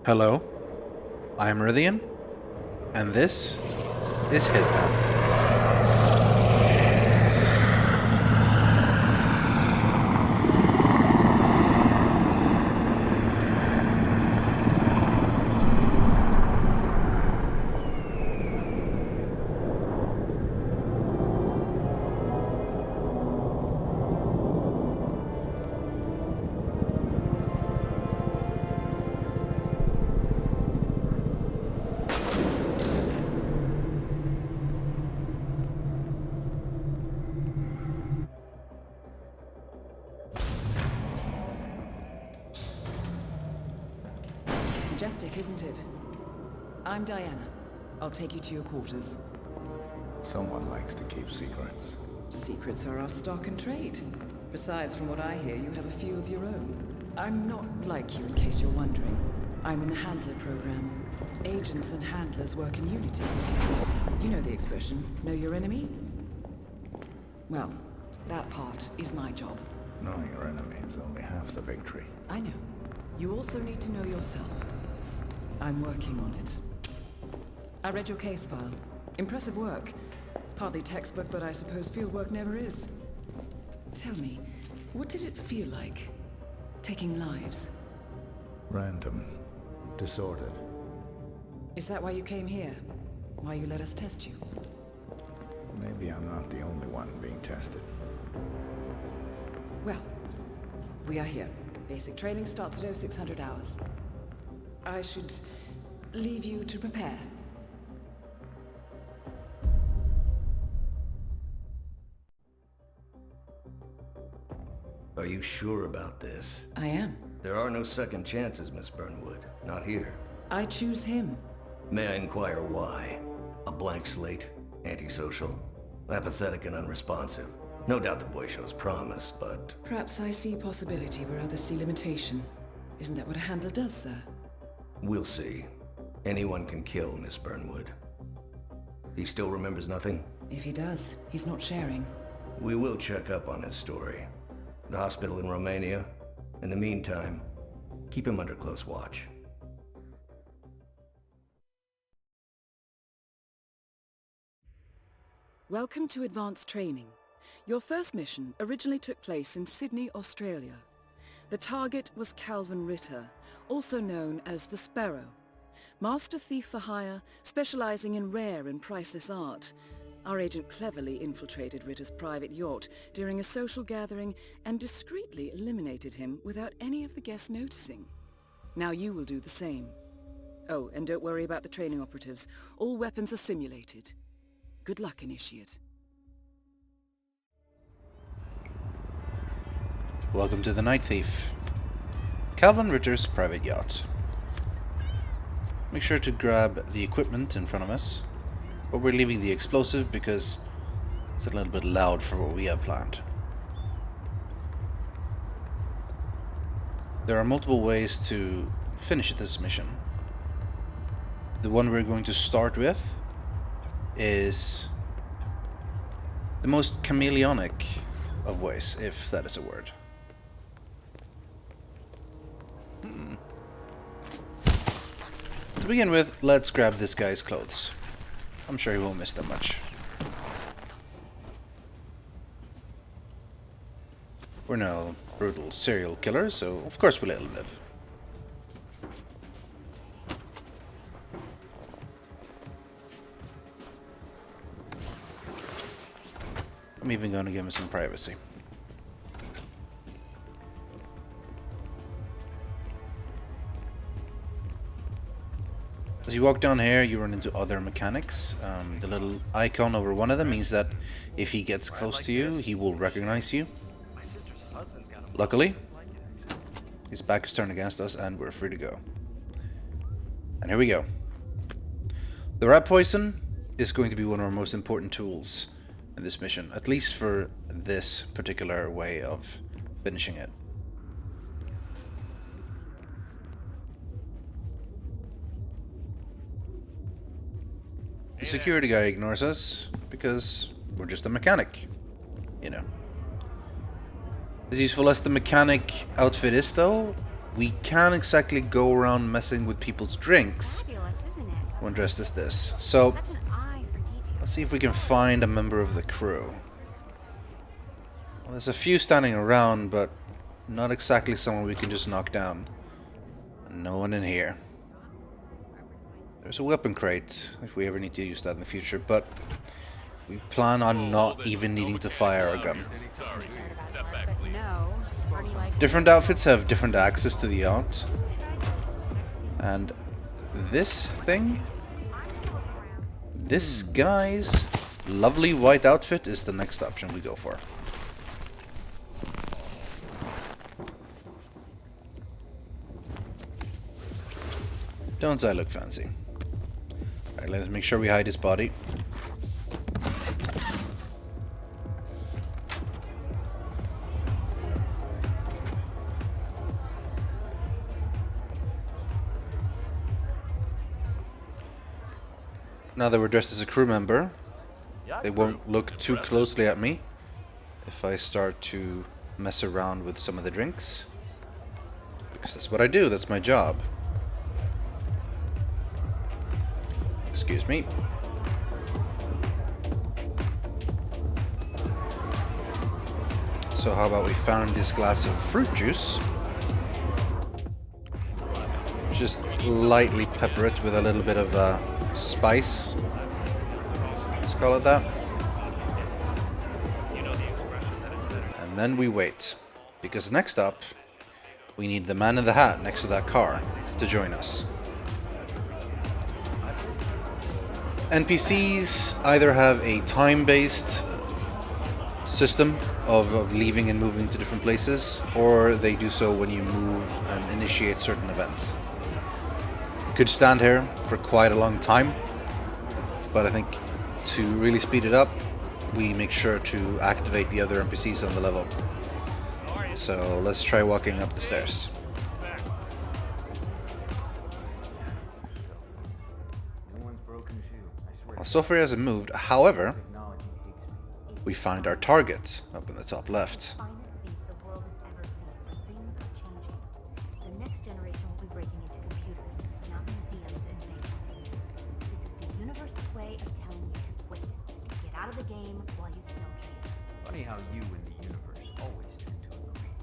Hello, I am Rythian, and this is Hitman. Majestic, isn't it? I'm Diana. I'll take you to your quarters. Someone likes to keep secrets. Secrets are our stock and trade. Besides, from what I hear, you have a few of your own. I'm not like you, in case you're wondering. I'm in the Handler program. Agents and handlers work in unity. You know the expression, know your enemy? Well, that part is my job. Knowing your enemy is only half the victory. I know. You also need to know yourself. I'm working on it. I read your case file. Impressive work. Hardly textbook, but I suppose field work never is. Tell me, what did it feel like, taking lives? Random. Disordered. Is that why you came here? Why you let us test you? Maybe I'm not the only one being tested. Well, we are here. Basic training starts at 0600 hours. I should leave you to prepare. Are you sure about this? I am. There are no second chances, Miss Burnwood. Not here. I choose him. May I inquire why? A blank slate? Antisocial? Apathetic and unresponsive? No doubt the boy shows promise, but... Perhaps I see possibility where others see limitation. Isn't that what a handler does, sir? we'll see. Anyone can kill Miss Burnwood. He still remembers nothing? If he does, he's not sharing. We will check up on his story. The hospital in Romania. In the meantime, keep him under close watch. Welcome to advanced training. Your first mission originally took place in Sydney, Australia. The target was Calvin Ritter, also known as the Sparrow. Master thief for hire, specializing in rare and priceless art. Our agent cleverly infiltrated Ritter's private yacht during a social gathering and discreetly eliminated him without any of the guests noticing. Now you will do the same. Oh, and don't worry about the training operatives. All weapons are simulated. Good luck, Initiate. Welcome to the Night Thief. Calvin Ritter's private yacht. Make sure to grab the equipment in front of us, but we're leaving the explosive because it's a little bit loud for what we have planned. There are multiple ways to finish this mission. The one we're going to start with is the most chameleonic of ways, if that is a word. To begin with, let's grab this guy's clothes. I'm sure he won't miss them much. We're no brutal serial killers, so of course we let him live. I'm even going to give him some privacy. As you walk down here, you run into other mechanics. The little icon over one of them means that if he gets close to you, he will recognize you. Luckily, his back is turned against us and we're free to go. And here we go. The rat poison is going to be one of our most important tools in this mission, at least for this particular way of finishing it. The security guy ignores us because we're just a mechanic, you know. As useful as the mechanic outfit is, though, we can't exactly go around messing with people's drinks Fabulous, isn't it? when dressed as this. So Such an eye for detail. let's see if we can find a member of the crew. Well, there's a few standing around, but not exactly someone we can just knock down. No one in here. There's a weapon crate, if we ever need to use that in the future, but we plan on not even needing to fire a gun. But no, Barney likes Different outfits have different access to the yacht. And this thing? This guy's lovely white outfit is the next option we go for. Don't I look fancy? Alright, let's make sure we hide his body. Now that we're dressed as a crew member, they won't look too closely at me if I start to mess around with some of the drinks. Because that's what I do, that's my job. Excuse me. So how about we found this glass of fruit juice? Just lightly pepper it with a little bit of spice. Let's call it that. And then we wait. Because next up, we need the man in the hat next to that car to join us. NPCs either have a time-based system of leaving and moving to different places, or they do so when you move and initiate certain events. Could stand here for quite a long time, but I think to really speed it up, we make sure to activate the other NPCs on the level. So let's try walking up the stairs. Well, so far he hasn't moved. However, we find our target up in the top left. finest beat the world has ever seen, but things are changing. The next generation will be breaking into computers, not museums and basements. This is the universe's way of telling you to quit. Get out of the game while you still can. Funny how you and the universe always tend to agree.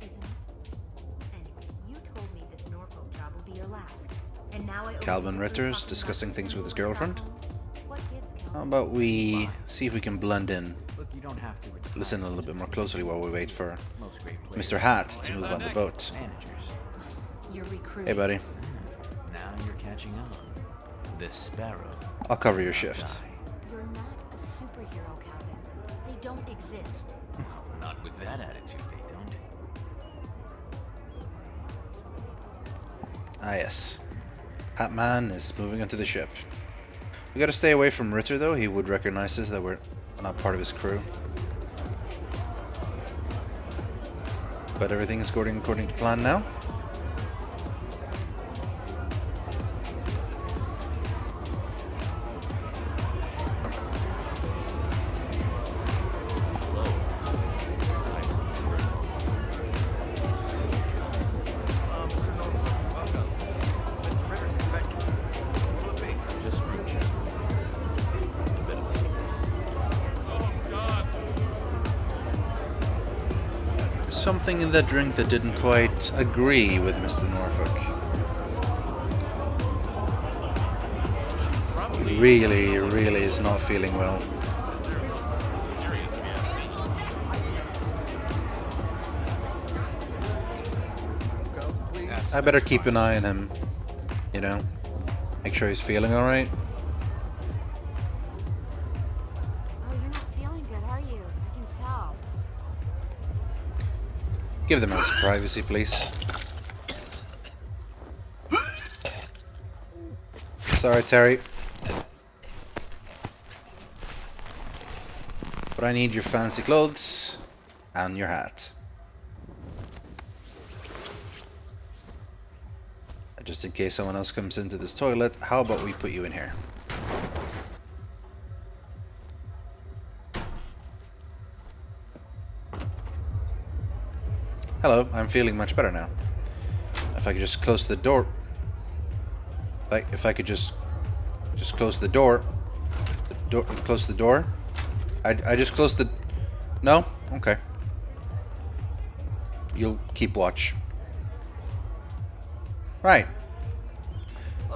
Isn't it? Anyway, you told me this Norfolk job will be your last. And now I Calvin Ritter's discussing things with his girlfriend. How about we see if we can blend in, Look, you don't have to listen a little bit more closely while we wait for most great players. Mr. Hat to move on the boat. Managers. You're recruiting. Hey buddy, Now you're catching on. This sparrow. I'll cover your shift. You're not a superhero, Calvin. They don't exist. Not with that attitude, they don't. Ah yes, Hitman is moving onto the ship. We gotta stay away from Ritter though, he would recognize us that we're not part of his crew. But everything is going according to plan now. Just fruit juice. A bit of a secret. Something in that drink that didn't quite agree with Mr. Norfolk. He really is not feeling well. I better keep an eye on him, you know, make sure he's feeling alright. Oh, you're not feeling good, are you? I can tell. Give the man some privacy, please. Sorry, Terry. But I need your fancy clothes and your hat. Just in case someone else comes into this toilet, how about we put you in here? Hello, I'm feeling much better now. if I could just close the door. If I could just close the door. Close the door. I just closed the... No? Okay. You'll keep watch. Right.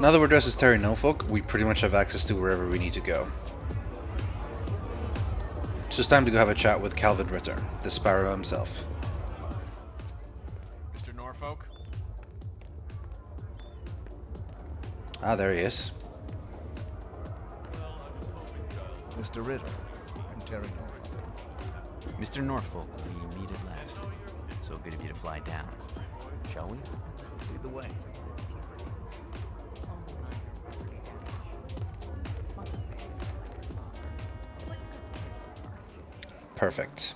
Now that we're dressed as Terry Norfolk, we pretty much have access to wherever we need to go. It's just time to go have a chat with Calvin Ritter, the Sparrow himself. Mr. Norfolk? Ah, there he is. Mr. Ritter, I'm Terry Norfolk. Mr. Norfolk, we meet at last. So good of you to fly down. Shall we? Lead the way. Perfect.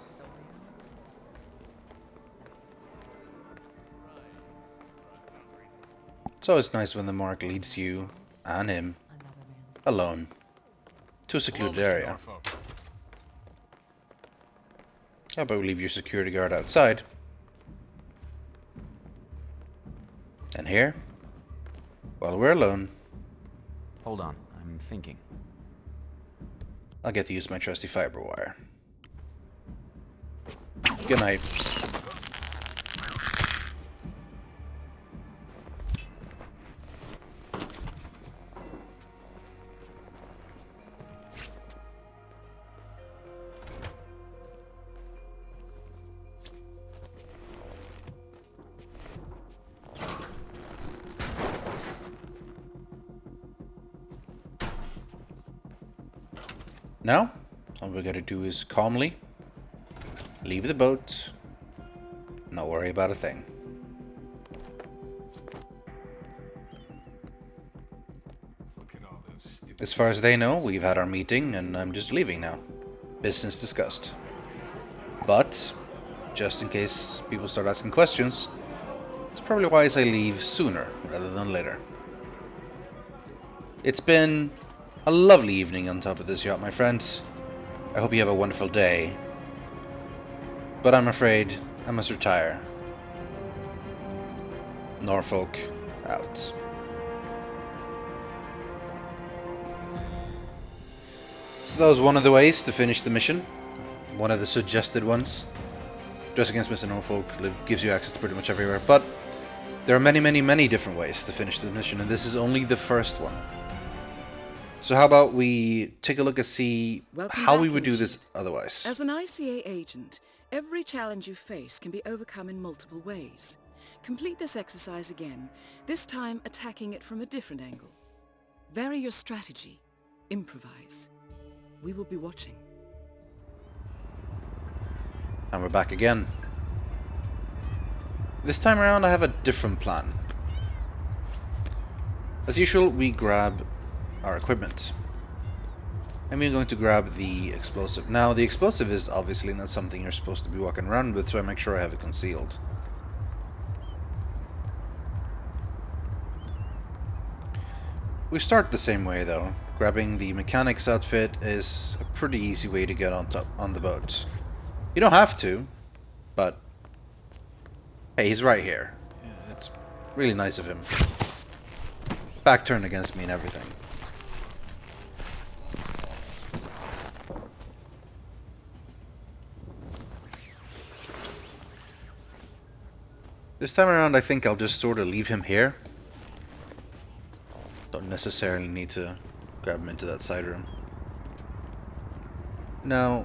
It's always nice when the mark leads you and him alone to a secluded area. How about we leave your security guard outside? And here, while we're alone, Hold on, I'm thinking. I'll get to use my trusty fiber wire. Good night. Now, all we gotta do is calmly leave the boat, not worry about a thing. As far as they know, we've had our meeting and I'm just leaving now. Business discussed. But, just in case people start asking questions, it's probably wise I leave sooner rather than later. It's been a lovely evening on top of this yacht, my friends. I hope you have a wonderful day. But I'm afraid I must retire. Norfolk out. So that was one of the ways to finish the mission. One of the suggested ones. Dress against Mr. Norfolk gives you access to pretty much everywhere. But there are many, many, many different ways to finish the mission. And this is only the first one. So how about we take a look and see how we would do this otherwise. As an ICA agent, every challenge you face can be overcome in multiple ways. Complete this exercise again, this time attacking it from a different angle. Vary your strategy. Improvise. We will be watching. And we're back again. This time around I have a different plan. As usual, we grab our equipment. And we're going to grab the explosive. Now, the explosive is obviously not something you're supposed to be walking around with, so I make sure I have it concealed. We start the same way though. Grabbing the mechanic's outfit is a pretty easy way to get on the boat. You don't have to, but hey, he's right here. It's really nice of him. Back turned against me and everything. This time around, I think I'll just sort of leave him here. Don't necessarily need to grab him into that side room. Now,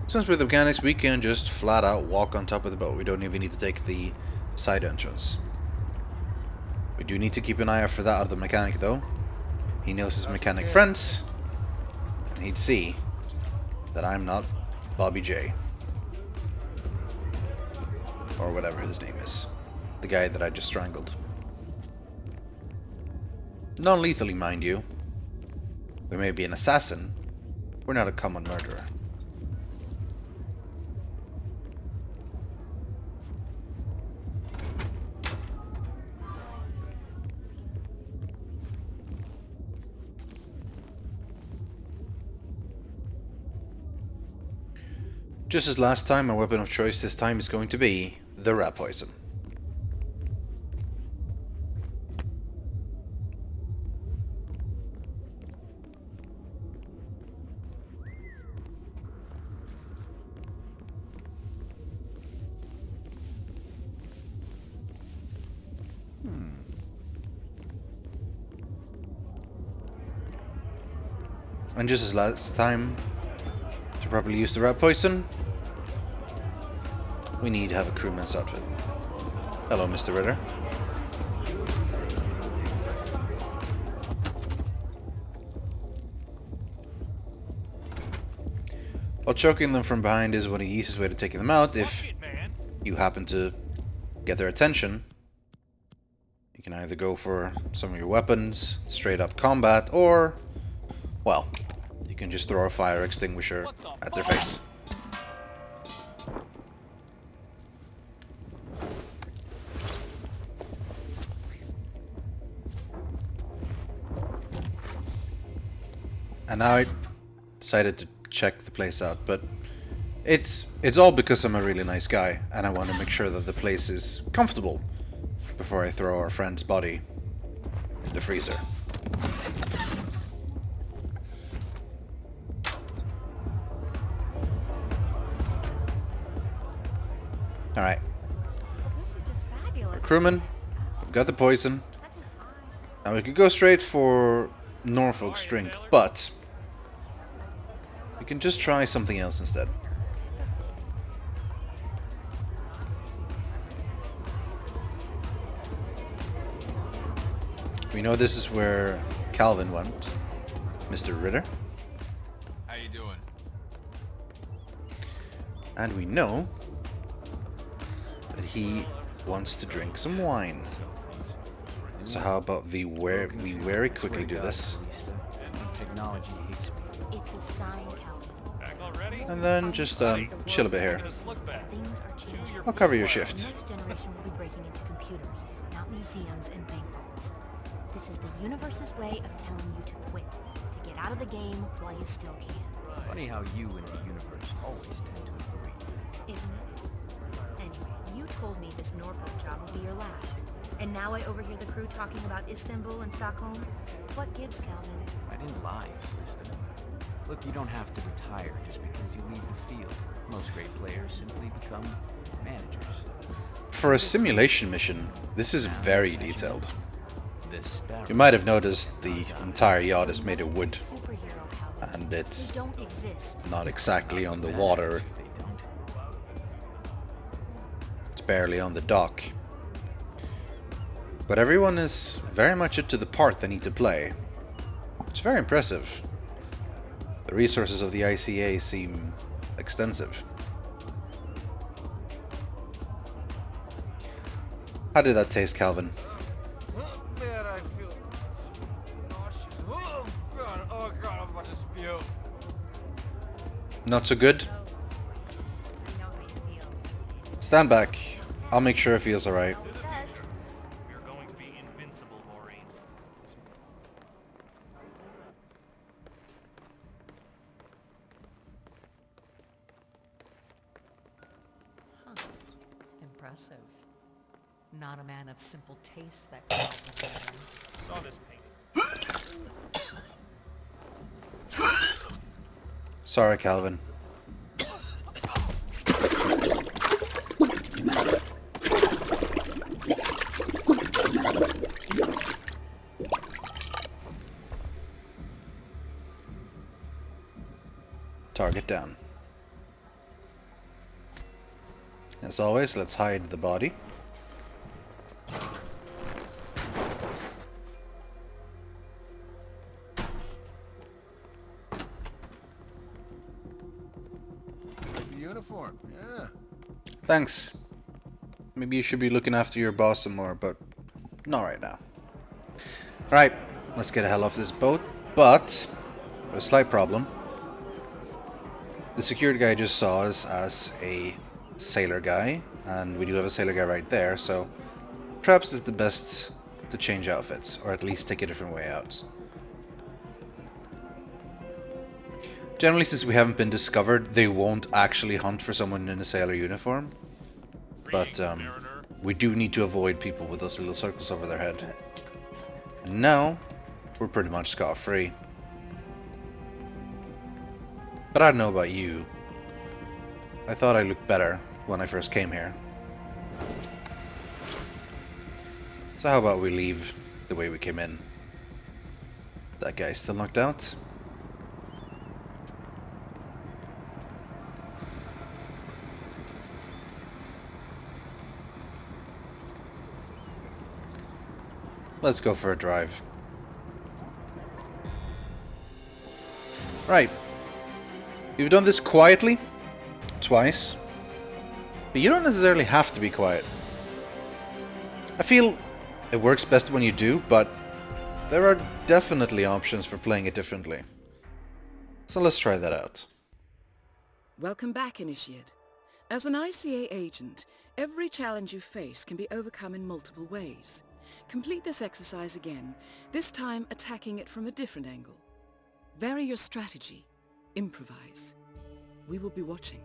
since we're the mechanics, we can just flat out walk on top of the boat. We don't even need to take the side entrance. We do need to keep an eye out for that out of the mechanic, though. He knows his mechanic friends, and he'd see that I'm not Bobby J. Or whatever his name is. The guy that I just strangled. Non-lethally, mind you. We may be an assassin. We're not a common murderer. Just as last time, my weapon of choice this time is going to be the rat poison. And just as last time, to properly use the rat poison, we need to have a crewman's outfit. Hello, Mr. Ritter. While choking them from behind is one of the easiest way to taking them out if you happen to get their attention. You can either go for some of your weapons, straight up combat, or, well, you can just throw a fire extinguisher at their face. And now I decided to check the place out, but it's all because I'm a really nice guy and I want to make sure that the place is comfortable before I throw our friend's body in the freezer. Alright. Well, this is just fabulous. Crewman, we've got the poison. Such an eye. Now we could go straight for Norfolk's drink, but we can just try something else instead. We know this is where Calvin went, Mr. Ritter. How you doing? And we know that he wants to drink some wine. So how about we very quickly do this, Technology hates me. It's a sign, Calvin. and then just chill a bit here. Things are changing. I'll cover your The shift. next generation will be breaking into computers, not museums and bank vaults. This is the universe's way of telling you to quit, to get out of the game while you still can. Funny how you and the universe always tend to agree. Isn't it? Anyway, you told me this Norfolk job will be your last. And now I overhear the crew talking about Istanbul and Stockholm? What gives, Calvin? I didn't lie, Kristen. Look, you don't have to retire just because you leave the field. Most great players simply become managers. For a simulation mission, this is very detailed. This sparrow. You might have noticed the entire yacht is made of wood, Superhero, Calvin. and it's You don't exist. not exactly on the water, They don't. it's barely on the dock. But everyone is very much into the part they need to play. It's very impressive. The resources of the ICA seem extensive. How did that taste, Calvin? Man, I feel nauseous. Oh god, I'm about to spew. Not so good? I know how you feel. Stand back. I'll make sure it feels alright. It does. You're going to be invincible, Maureen. Impressive. Not a man of simple taste, that Calvin. Saw this painting. Sorry, Calvin. Target down. As always, let's hide the body. Like the uniform, yeah. Thanks. Maybe you should be looking after your boss some more, but not right now. Right, let's get the hell off this boat, but a slight problem. The security guy just saw us as a sailor guy, and we do have a sailor guy right there, so perhaps it's the best to change outfits, or at least take a different way out. Generally, since we haven't been discovered, they won't actually hunt for someone in a sailor uniform. But we do need to avoid people with those little circles over their head. And now, we're pretty much scot-free. But I don't know about you. I thought I looked better when I first came here. So how about we leave the way we came in? That guy's still knocked out. let's go for a drive. Right. You've done this quietly, twice, but you don't necessarily have to be quiet. I feel it works best when you do, but there are definitely options for playing it differently. So let's try that out. Welcome back, Initiate. As an ICA agent, every challenge you face can be overcome in multiple ways. Complete this exercise again, this time attacking it from a different angle. Vary your strategy. Improvise. We will be watching.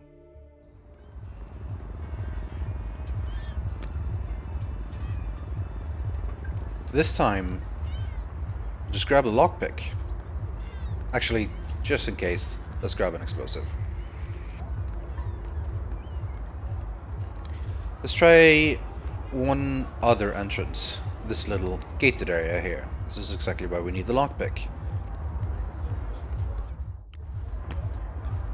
This time, just grab a lockpick. Actually, just in case, let's grab an explosive. Let's try one other entrance. This little gated area here. This is exactly why we need the lockpick.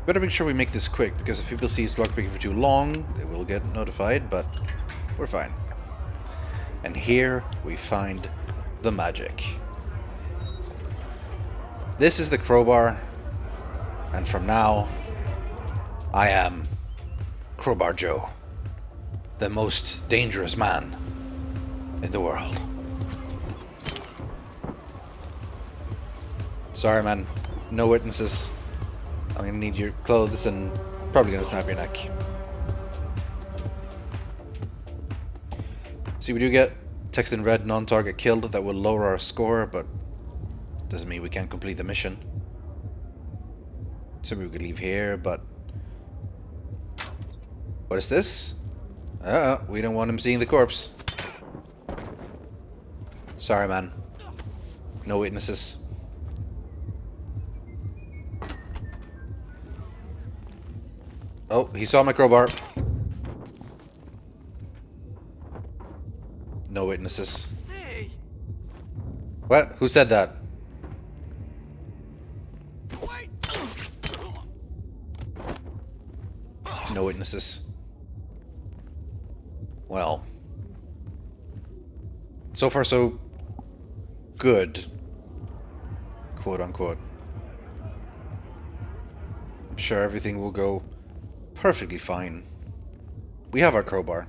Better make sure we make this quick, because if people see us lockpicking for too long, they will get notified, but we're fine. And here we find the magic. This is the crowbar, and from now, I am Crowbar Joe, the most dangerous man in the world. Sorry, man. No witnesses. I'm gonna need your clothes and probably gonna snap your neck. See, we do get text in red, non-target killed. That will lower our score, but doesn't mean we can't complete the mission. So we could leave here, but what is this? We don't want him seeing the corpse. Sorry, man. No witnesses. Oh, he saw my crowbar. No witnesses. Hey! What? Who said that? Wait! No witnesses. Well. So far so good. Quote unquote. I'm sure everything will go perfectly fine. We have our crowbar.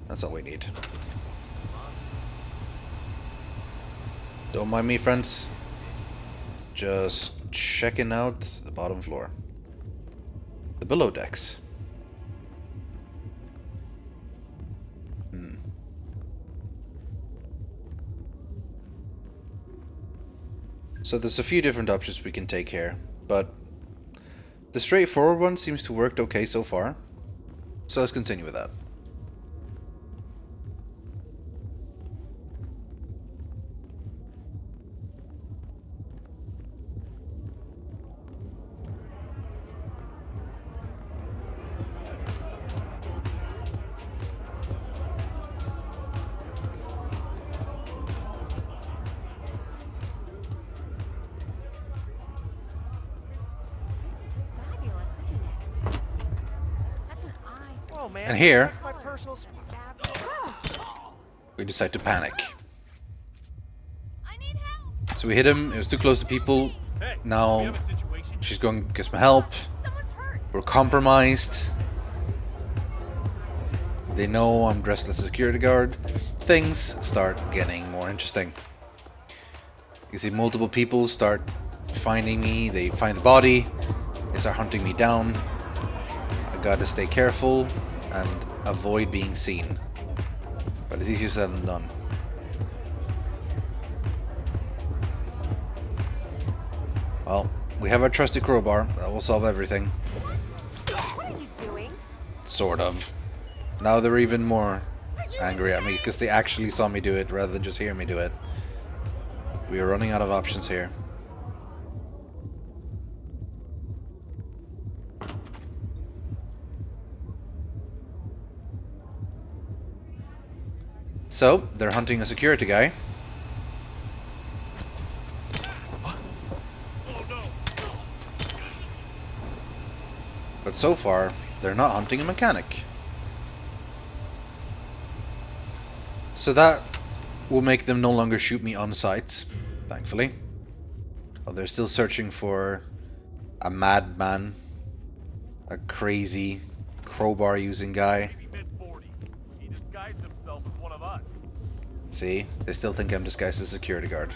That's all we need. Don't mind me, friends. Just checking out the bottom floor. The below decks. So there's a few different options we can take here, but the straightforward one seems to work okay so far. So let's continue with that. Fabulous, isn't it? Such an eye. Oh man. And here, My personal spot. we decide to panic. I need help. So we hit him, it was too close to people. Hey, we Now have a situation. she's going to get some help. Someone's hurt. We're compromised. They know I'm dressed as a security guard. Things start getting more interesting. You see multiple people start finding me. They find the body. They start hunting me down. I gotta stay careful and avoid being seen. But it's easier said than done. Well, we have our trusty crowbar. That will solve everything. What are you doing? Sort of. Now they're even more angry at me because they actually saw me do it rather than just hear me do it. We are running out of options here. So, they're hunting a security guy. But so far, they're not hunting a mechanic. So that will make them no longer shoot me on sight, thankfully. Oh, they're still searching for a madman, a crazy crowbar using guy. He disguised himself as one of us. See, they still think I'm disguised as a security guard.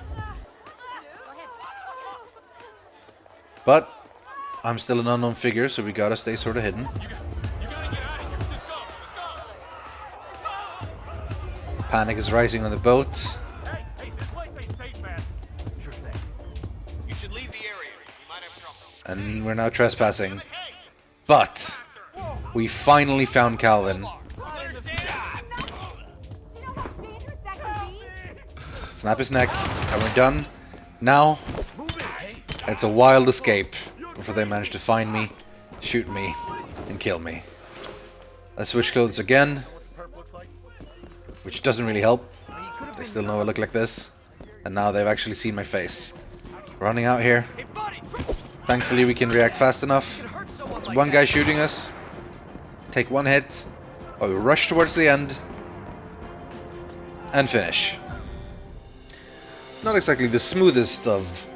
But I'm still an unknown figure, so we gotta stay sort of hidden. You gotta get out of here. Just go. Let's go. Panic is rising on the boat. Hey, this place ain't safe, man. Sure thing. You should leave the area. You might have trouble. And we're now trespassing. But we finally found Calvin. Snap his neck, and we're done. Now, it's a wild escape before they manage to find me, shoot me, and kill me. I switch clothes again, which doesn't really help. They still know I look like this, and now they've actually seen my face. Running out here. Thankfully, we can react fast enough. There's one guy shooting us. Take one hit. I'll rush towards the end. And finish. Not exactly the smoothest of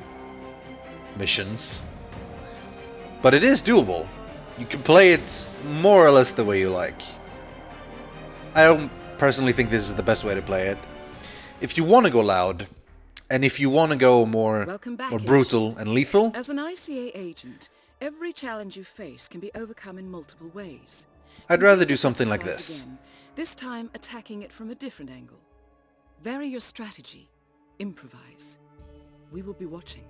missions. But it is doable. You can play it more or less the way you like. I don't personally think this is the best way to play it. If you want to go loud, and if you want to go more brutal and lethal... As an ICA agent, every challenge you face can be overcome in multiple ways. I'd rather do something like this. Again, this time attacking it from a different angle. Vary your strategy. Improvise. We will be watching.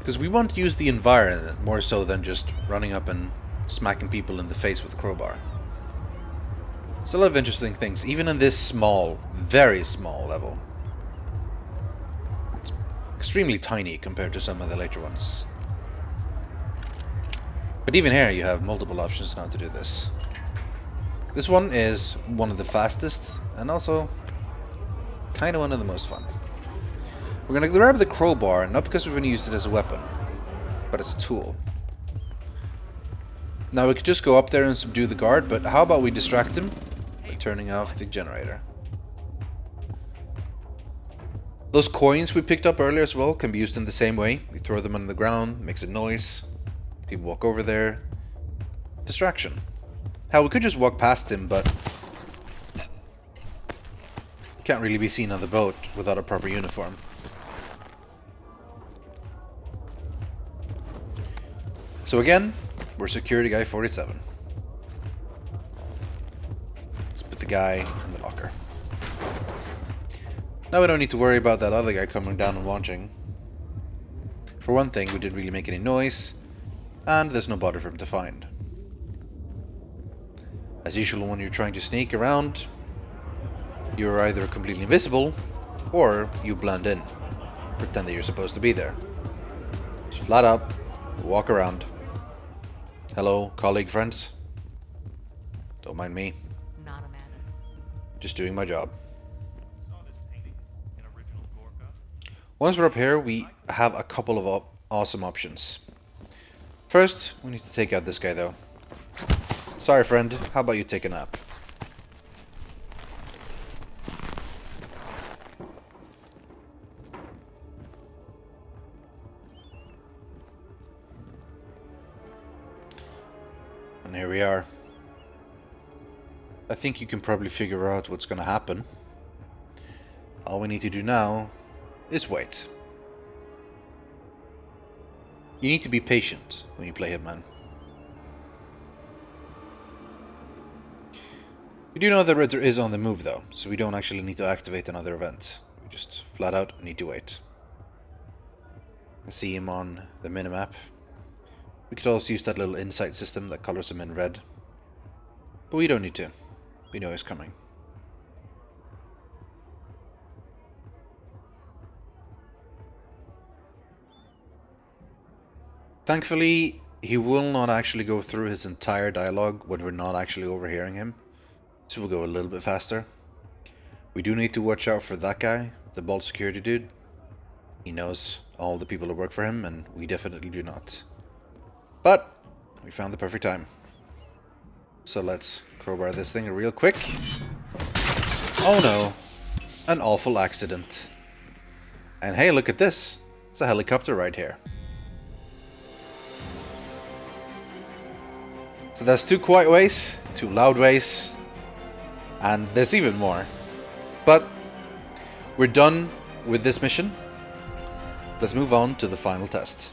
Because we want to use the environment more so than just running up and smacking people in the face with a crowbar. It's a lot of interesting things, even in this small, very small level. It's extremely tiny compared to some of the later ones. But even here you have multiple options on how to do this. This one is one of the fastest, and also kind of one of the most fun. We're going to grab the crowbar, not because we're going to use it as a weapon, but as a tool. Now we could just go up there and subdue the guard, but how about we distract him by turning off the generator. Those coins we picked up earlier as well can be used in the same way. We throw them on the ground, makes a noise, people walk over there. Distraction. Hell, we could just walk past him, but can't really be seen on the boat without a proper uniform. So again, we're security guy 47. Let's put the guy in the locker. Now we don't need to worry about that other guy coming down and watching. For one thing, we didn't really make any noise, and there's no body for him to find. As usual, when you're trying to sneak around, you're either completely invisible, or you blend in. Pretend that you're supposed to be there. Just flat up, walk around. Hello, colleague friends. Don't mind me. Not a menace. Just doing my job. Saw this painting in original Gorka. Once we're up here, we have a couple of awesome options. First, we need to take out this guy though. Sorry friend, how about you take a nap? And here we are. I think you can probably figure out what's gonna happen. All we need to do now is wait. You need to be patient when you play Hitman. We do know that Ritter is on the move though, so we don't actually need to activate another event. We just flat out need to wait. I see him on the minimap. We could also use that little insight system that colors him in red. But we don't need to. We know he's coming. Thankfully, he will not actually go through his entire dialogue when we're not actually overhearing him. So we'll go a little bit faster. We do need to watch out for that guy, the bald security dude. He knows all the people who work for him, and we definitely do not. But we found the perfect time. So let's Crowbar this thing real quick. Oh no. An awful accident. And hey, look at this. It's a helicopter right here. So there's 2 quiet ways, 2 loud ways, and there's even more. But we're done with this mission. Let's move on to the final test.